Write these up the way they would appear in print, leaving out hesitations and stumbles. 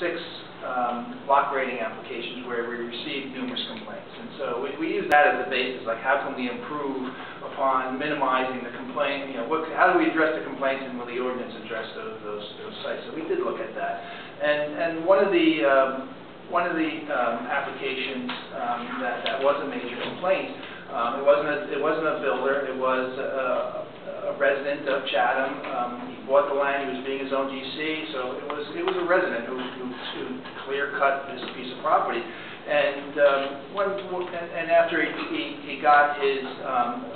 6 lot grading applications where we received numerous complaints. And so we use that as a basis, like how can we improve upon minimizing the complaint, how do we address the complaints and will the ordinance address those sites? So we did look at that. And one of the applications that was a major complaint, it wasn't a builder, it was a resident of Chatham. He bought the land, he was being his own GC, so it was a resident who clear-cut this piece of property. And after he got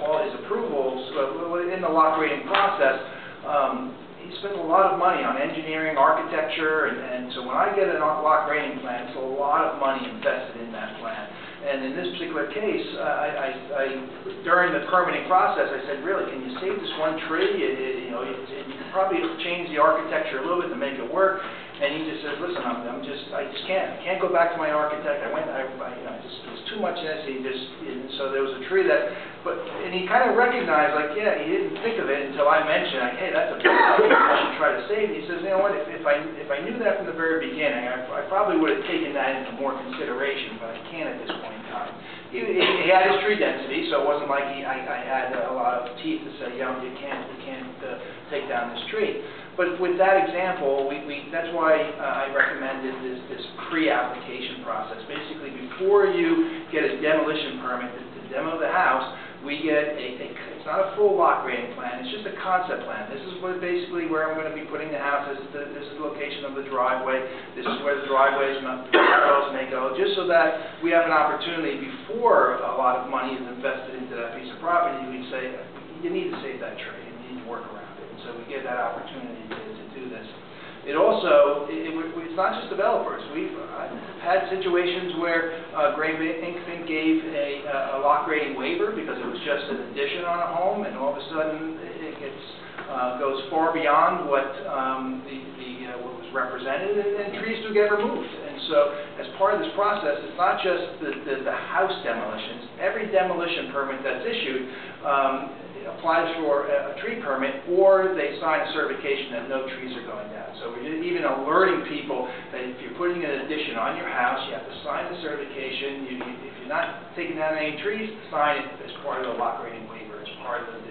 all his approvals in the lot grading process, he spent a lot of money on engineering, architecture, and so when I get a lot grading plan, it's a lot of money invested in that plan. And in this particular case, during the permitting process, I said, really, can you save this one tree? You could probably change the architecture a little bit to make it work. And he just says, listen, I just can't. I can't go back to my architect. It was too much in this. So there was a tree and he kind of recognized, like, yeah, he didn't think of it until I mentioned, like, hey, that's a big tree I should try to save. And he says, you know what, if I knew that from the very beginning, I probably would have taken that into more consideration, but I can't at this point in time. He had his tree density, so it wasn't like I had a lot of teeth to say, you can't take down this tree. But with that example, that's why I recommended this pre-application process. Basically, before you get a demolition permit to demo the house, we get it's not a full lot grading plan, it's just a concept plan. This is basically where I'm going to be putting the house. This is the location of the driveway. This is where the driveways may go, just so that we have an opportunity before a lot of money is invested into that piece of property. We say, you need to save that tree, you need to work around it. And so we get that opportunity to do this. It also, it's not just developers. I've had situations where Grave Inkfin gave a lot grading waiver because it was just an addition on a home, and all of a sudden it goes far beyond what was represented, and trees do get removed. And so, as part of this process, it's not just the house demolitions. Every demolition permit that's issued applies for a tree permit, or they sign a certification that no trees are going down. So we're even alerting people that if you're putting an addition on your house, you have to sign the certification. If you're not taking down any trees, sign it as part of the lot grading waiver, as part of the